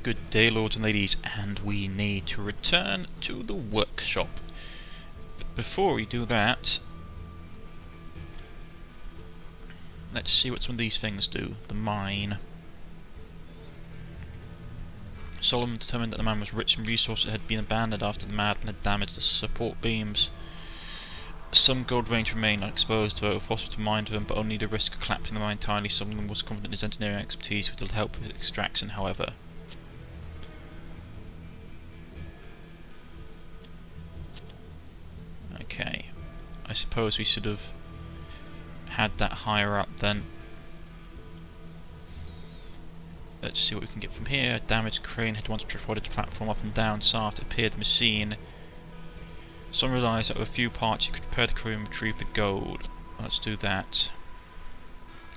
Good day, lords and ladies, and we need to return to the workshop. But before we do that, let's see what some of these things do. The mine. Solomon determined that the mine was rich in resources and had been abandoned after the madman had damaged the support beams. Some gold veins remained unexposed, though it was possible to mine them, but only the risk of collapsing the mine entirely. Solomon was confident in his engineering expertise with the help of extraction, however. Okay, I suppose we should have had that higher up then. Let's see what we can get from here. Damaged crane had once tripoded the platform up and down, so after it appeared the machine. Some realised that with a few parts you could repair the crane and retrieve the gold. Let's do that.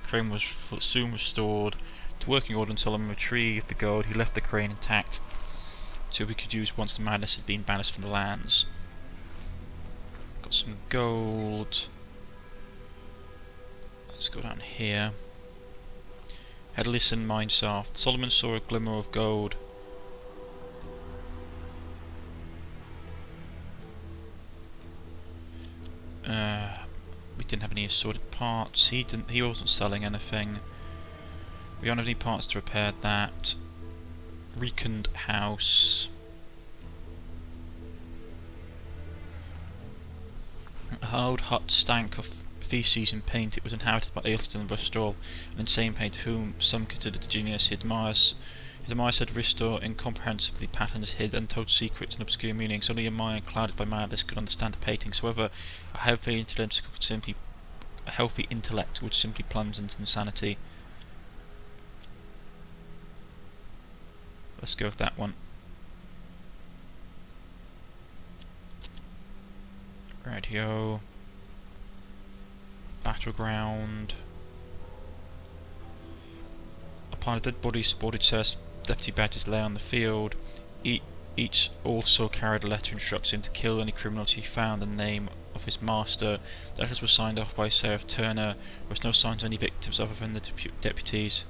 The crane was soon restored to working order and Solomon retrieved the gold. He left the crane intact so we could use once the madness had been banished from the lands. Got some gold. Let's go down here. Headless and mineshaft. Solomon saw a glimmer of gold. We didn't have any assorted parts. He wasn't selling anything. We don't have any parts to repair that. Reckoned house. An old hut stank of feces and paint. It was inhabited by Ailton and Rustall, an insane painter whom some considered a genius. He admires said Rustall incomprehensibly patterned hid untold secrets and obscure meanings. Only a mind clouded by madness could understand the paintings. However, a healthy intellect would simply plunge into insanity. Let's go with that one. Radio. Battleground. Upon a dead body sported chest, deputy badges lay on the field. Each also carried a letter instructing him to kill any criminals he found in the name of his master. The letters were signed off by Sheriff Turner. There was no signs of any victims other than the deputies.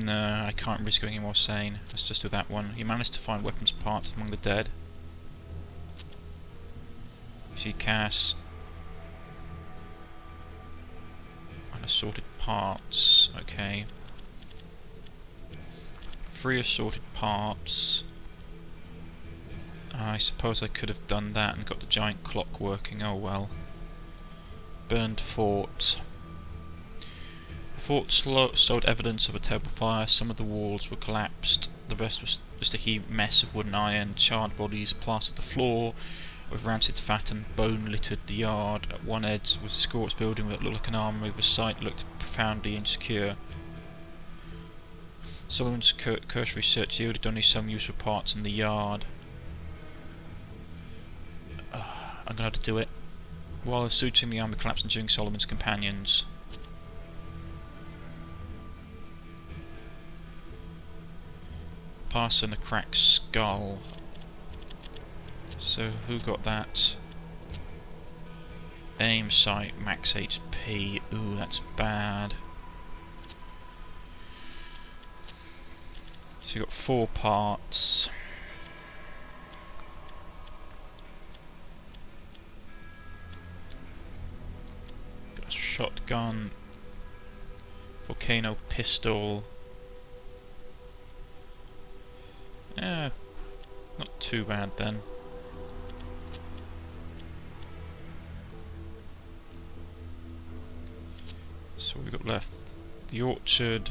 No, I can't risk going any more sane. Let's just do that one. He managed to find weapons parts among the dead. You see Cass. Assorted parts. Okay. 3 assorted parts. I suppose I could have done that and got the giant clock working. Oh well. Burned fort. The fort showed evidence of a terrible fire. Some of the walls were collapsed. The rest was just a heaped mess of wood and iron. Charred bodies plastered the floor. With rancid fat and bone littered the yard. At one edge was a scorched building that looked like an armoury. The site looked profoundly insecure. Solomon's cursory search yielded only some useful parts in the yard. I'm gonna have to do it. While the suits in the army collapsed and during Solomon's companions. Pass and a cracked skull. So who got that? Aim sight, max HP. Ooh, that's bad. So you got 4 parts. Got a shotgun, volcano pistol. Yeah, not too bad then. So we've got left the orchard.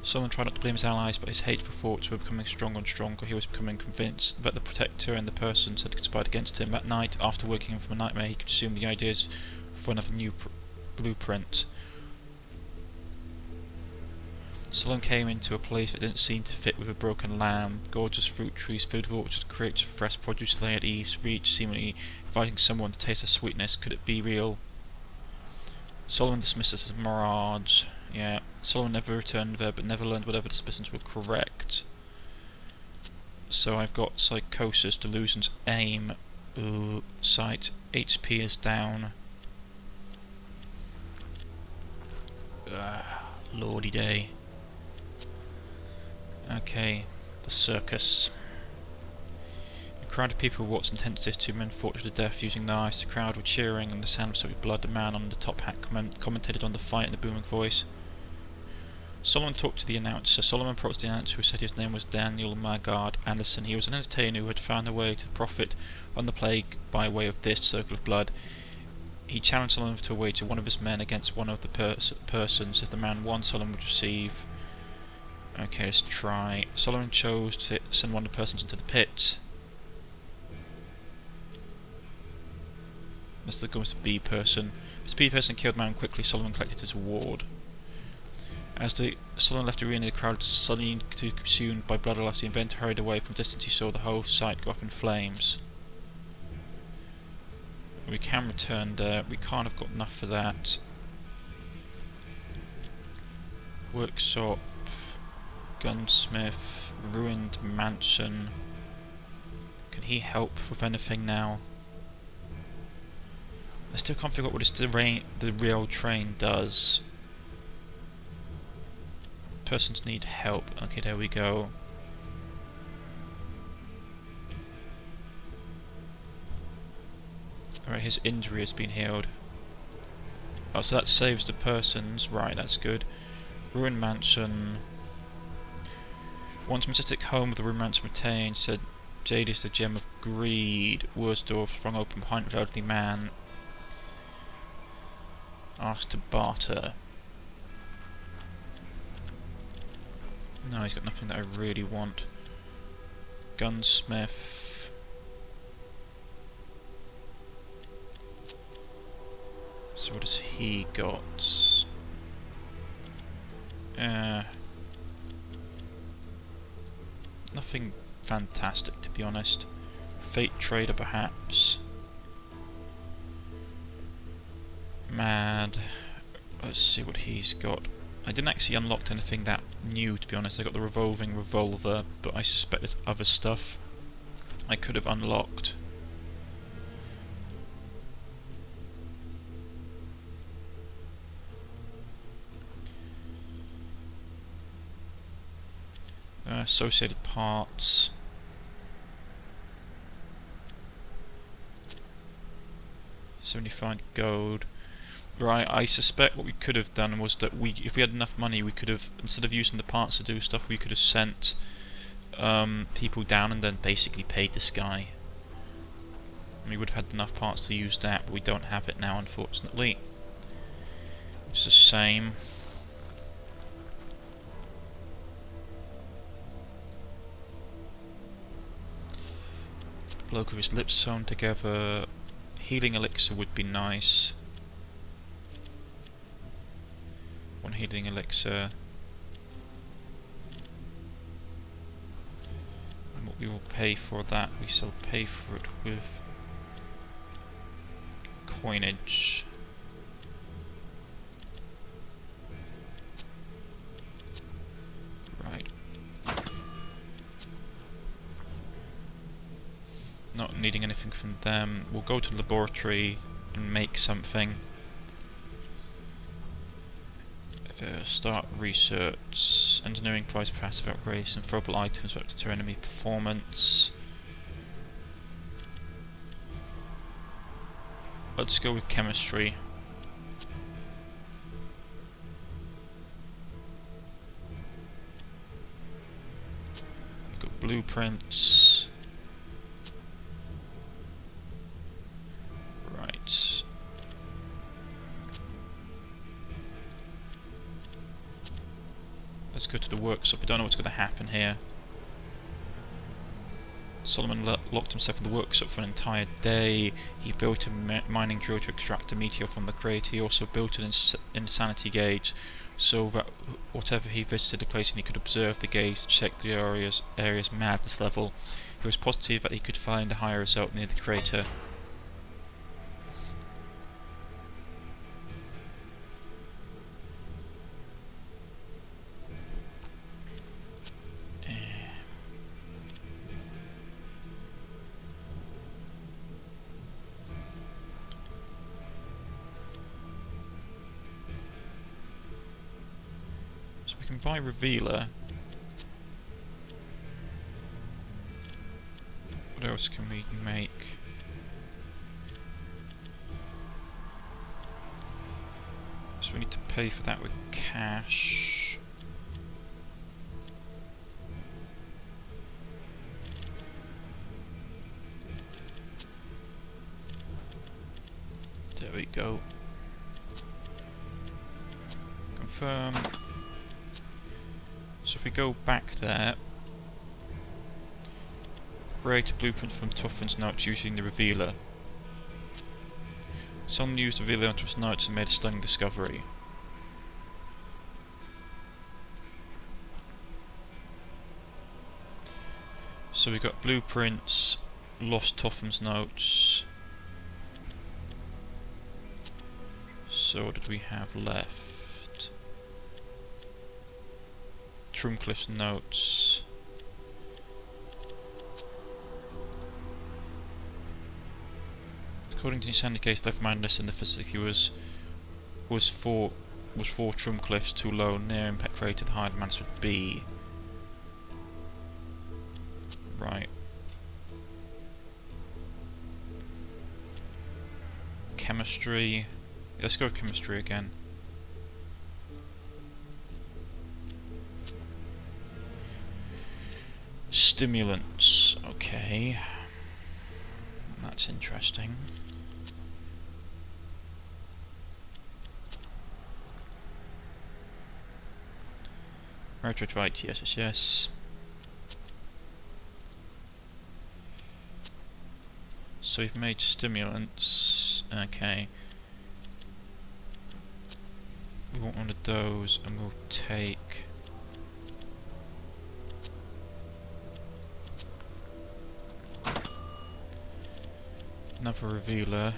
Solomon tried not to blame his allies, but his hateful thoughts were becoming stronger and stronger. He was becoming convinced that the Protector and the persons had conspired against him. That night, after waking from a nightmare, he consumed the ideas for another new blueprint. Solomon came into a place that didn't seem to fit with a broken land. Gorgeous fruit trees filled with orchards, crates of fresh produce lay at ease, reach, seemingly inviting someone to taste the sweetness. Could it be real? Solomon dismissed it as a mirage. Yeah, Solomon never returned there, but never learned whatever the suspicions were correct. So I've got psychosis, delusions, aim. Ooh, sight, HP is down. Lordy day. Okay, the circus. A crowd of people watched intensely as two men fought to the death using knives. The crowd were cheering and the sound of soaked blood. The man on the top hat commentated on the fight in a booming voice. Solomon talked to the announcer. Solomon approached the announcer, who said his name was Daniel Magard Anderson. He was an entertainer who had found a way to profit on the plague by way of this circle of blood. He challenged Solomon to wager one of his men against one of the persons. If the man won, Solomon would receive... Okay, let's try. Solomon chose to send one of the persons into the pit. Let's go with the B person. As the B person killed the man quickly, Solomon collected his reward. As Solomon left the arena, the crowd suddenly consumed by blood. After the inventor hurried away from a distance, he saw the whole site go up in flames. We can return there. We can't have got enough for that. Workshop, gunsmith, ruined mansion. Can he help with anything now? I still can't figure out what the rail train does. Persons need help. Okay, there we go. Alright, his injury has been healed. Oh, so that saves the persons. Right, that's good. Ruined mansion. Once majestic home of the ruined mansion retained, said Jade is the gem of greed. Wursdorf sprung open behind the elderly man. Asked to barter. No, he's got nothing that I really want. Gunsmith. So what has he got? Nothing fantastic, to be honest. Fate trader, perhaps. Mad. Let's see what he's got. I didn't actually unlock anything that new, to be honest. I got the revolving revolver, but I suspect there's other stuff I could have unlocked. Associated parts. $75 gold. Right, I suspect what we could have done was that if we had enough money, we could have, instead of using the parts to do stuff, we could have sent people down and then basically paid this guy. And we would have had enough parts to use that, but we don't have it now, unfortunately. It's a shame. Bloke with his lips sewn together. Healing elixir would be nice. One healing elixir. And what we will pay for that, we shall pay for it with coinage. Right. Not needing anything from them. We'll go to the laboratory and make something. Start research. Engineering provides passive upgrades and throwable items that deter enemy performance. Let's go with chemistry. We've got blueprints. Right. Let's go to the workshop. I don't know what's going to happen here. Solomon locked himself in the workshop for an entire day. He built a mining drill to extract a meteor from the crater. He also built an insanity gauge, so that whatever he visited a place and he could observe the gauge, check the area's madness level. He was positive that he could find a higher result near the crater. we can buy Revealer. What else can we make? So we need to pay for that with cash. There we go. Confirm. So if we go back there, create a blueprint from Tuffin's notes using the Revealer. Someone used the Revealer onto his notes and made a stunning discovery. So we got blueprints, lost Tuffin's notes. So what did we have left? Drumcliffe's notes. According to Sandy Case, left madness in the facility was four Drumcliffes too low, near impact crater the higher madness would be. Right. Chemistry. Let's go with chemistry again. Stimulants. Okay. That's interesting. Right, yes. So we've made stimulants. Okay. We want one of those, and we'll take another Revealer.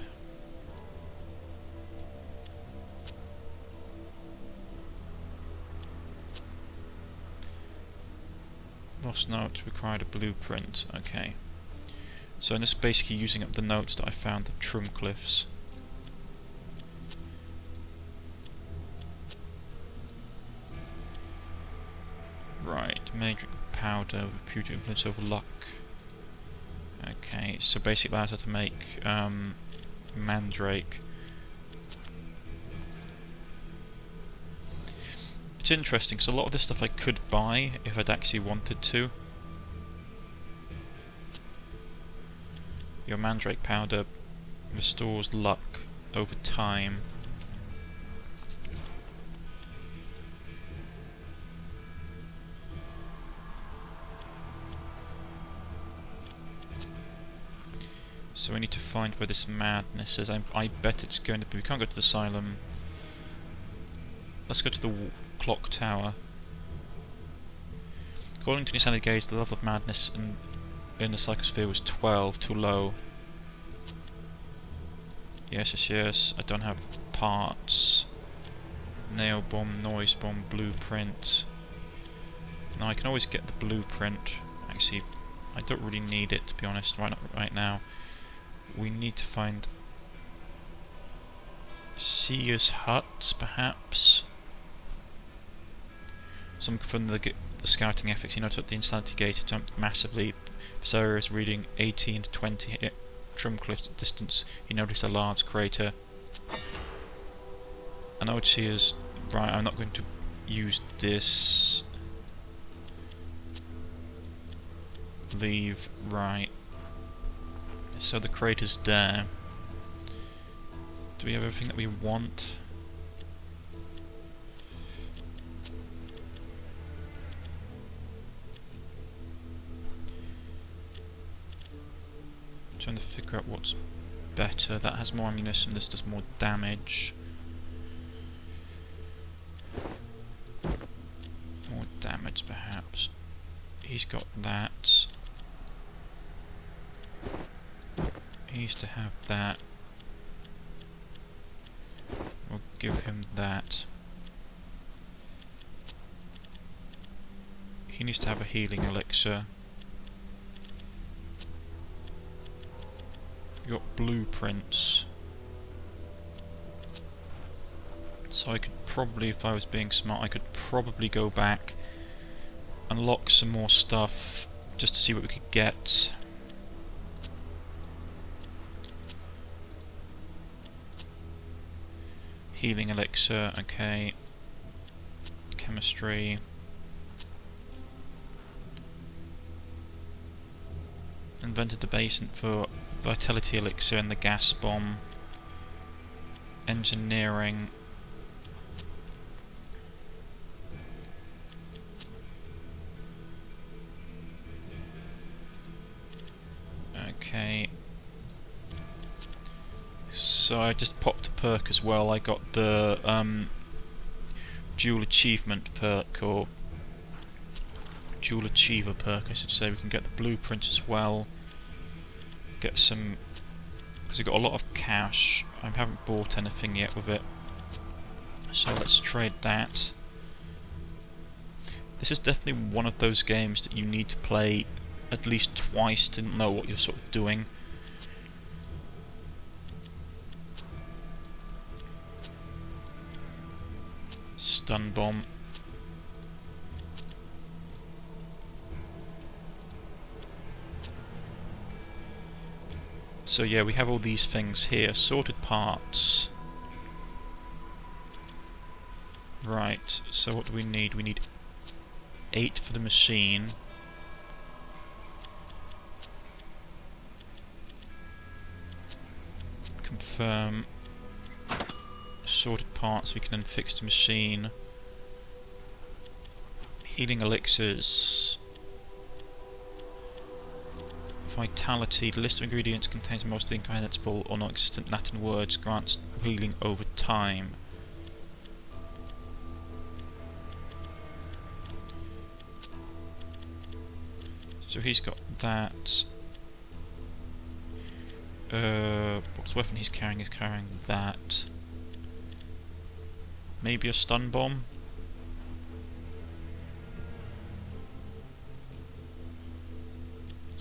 Lost note required a blueprint. Okay. So I'm just basically using up the notes that I found at Drumcliffe's. Right, magic powder, reputed influence over luck. Okay, so basically allows her to make Mandrake. It's interesting because a lot of this stuff I could buy if I'd actually wanted to. Your Mandrake powder restores luck over time. So we need to find where this madness is. I bet it's going to be... We can't go to the asylum. Let's go to the clock tower. According to the Sandy Gauge, the level of madness in the psychosphere was 12, too low. Yes. I don't have parts. Nail bomb, noise bomb, blueprint. Now I can always get the blueprint. Actually, I don't really need it, to be honest, right now. We need to find Seer's hut, perhaps. Some from the scouting efforts, you noticed that the Insanity Gate jumped massively. This area is reading 18 to 20 at Drumcliffe's distance. You noticed a large crater. I know it's Seer's. Right, I'm not going to use this. Leave. Right. So the crater's there. Do we have everything that we want? Trying to figure out what's better. That has more ammunition, this does more damage. More damage perhaps. He's got that. He needs to have that. We'll give him that. He needs to have a healing elixir. You got blueprints. So I could probably, if I was being smart, I could probably go back, unlock some more stuff, just to see what we could get. Healing elixir, okay. Chemistry. Invented the basin for vitality elixir and the gas bomb. Engineering. Okay. So I just popped a perk as well. I got the dual achievement perk, or dual achiever perk I should say. We can get the blueprints as well. Get some, because I've got a lot of cash. I haven't bought anything yet with it. So let's trade that. This is definitely one of those games that you need to play at least twice to know what you're sort of doing. Stun bomb. So yeah, we have all these things here. Sorted parts. Right, so what do we need? We need 8 for the machine. Confirm. Sorted parts, we can then fix the machine. Healing elixirs. Vitality. The list of ingredients contains mostly incomprehensible or non-existent Latin words, grants healing over time. So he's got that. What weapon he's carrying is carrying that. Maybe a stun bomb?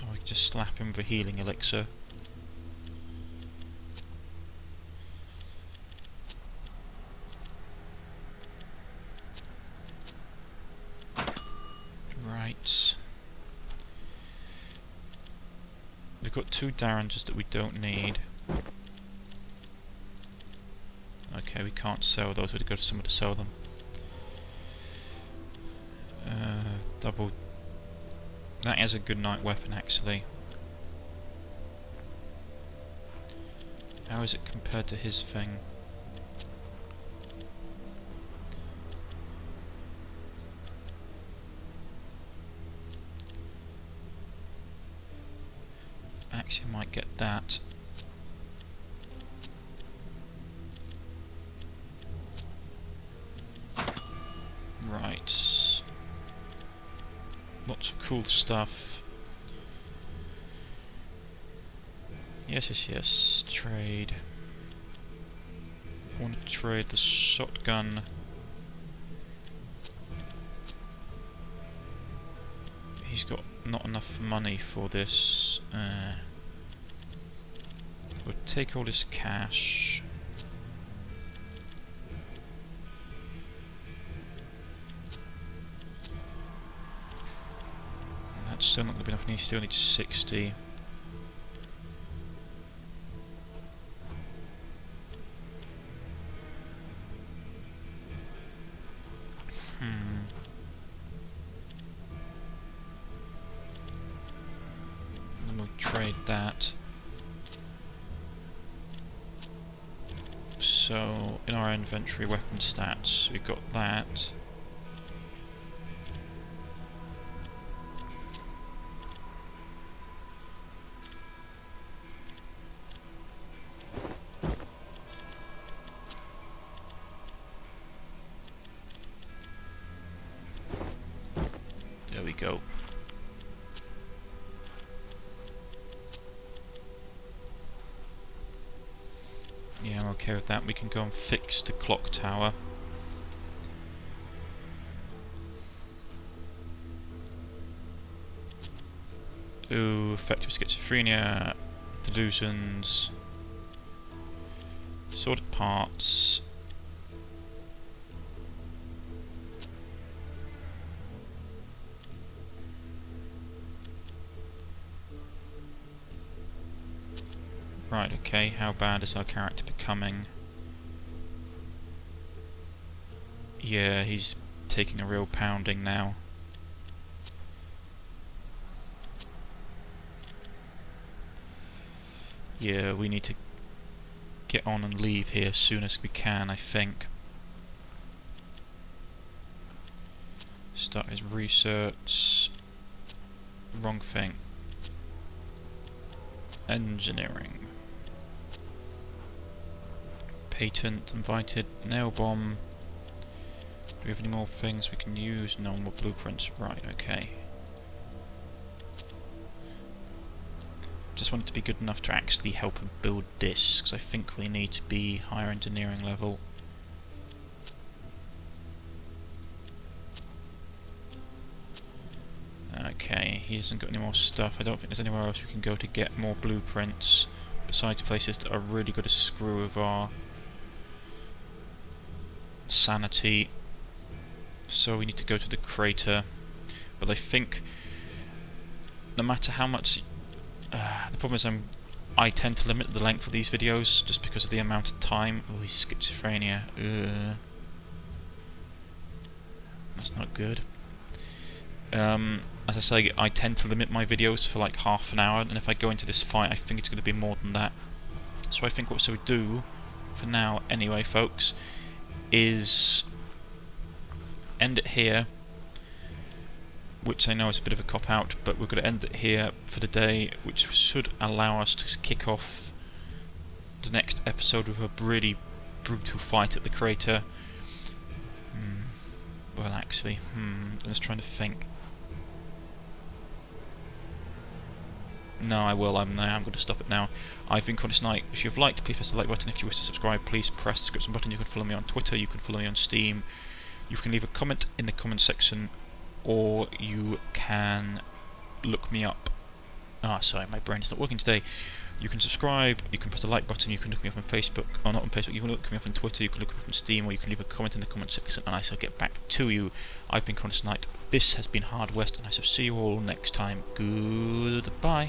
Or we just slap him with a healing elixir. Right. We've got 2 derringers that we don't need. Okay, we can't sell those, we've got to go to somewhere to sell them. Double. That is a good night weapon, actually. How is it compared to his thing? Actually, I might get that. Right. Lots of cool stuff. Yes. Trade. I want to trade the shotgun. He's got not enough money for this. We'll take all this cash. That's still not going to be enough, and he still needs 60. Then we'll trade that. So, in our inventory weapon stats, we've got that. There we go. Yeah, I'm okay with that. We can go and fix the clock tower. Ooh, effective schizophrenia, delusions, sorted parts. Right, okay, how bad is our character becoming? Yeah, he's taking a real pounding now. Yeah, we need to get on and leave here as soon as we can, I think. Start his research. Wrong thing. Engineering. Patent, invited, nail bomb. Do we have any more things we can use? No more blueprints. Right, okay. Just want it to be good enough to actually help him build this, because I think we need to be higher engineering level. Okay, he hasn't got any more stuff. I don't think there's anywhere else we can go to get more blueprints, besides places that are really going to screw with our sanity. So we need to go to the crater. But I think, no matter how much... the problem is I tend to limit the length of these videos, just because of the amount of time. Oh, he's schizophrenia. That's not good. As I say, I tend to limit my videos for like half an hour, and if I go into this fight, I think it's going to be more than that. So I think what we do, for now anyway, folks, is end it here, which I know is a bit of a cop-out, but we're going to end it here for the day, which should allow us to kick off the next episode with a really brutal fight at the crater. Well, actually, I'm just trying to think. No, I will. I'm going to stop it now. I've been Cornish-knight. If you've liked, please press the like button. If you wish to subscribe, please press the subscription button. You can follow me on Twitter. You can follow me on Steam. You can leave a comment in the comment section, or you can look me up. Sorry, my brain is not working today. You can subscribe, you can press the like button, you can look me up on Facebook, or not on Facebook, you can look me up on Twitter, you can look me up on Steam, or you can leave a comment in the comment section and I shall get back to you. I've been Cornish-knight, this has been Hard West, and I shall see you all next time. Goodbye.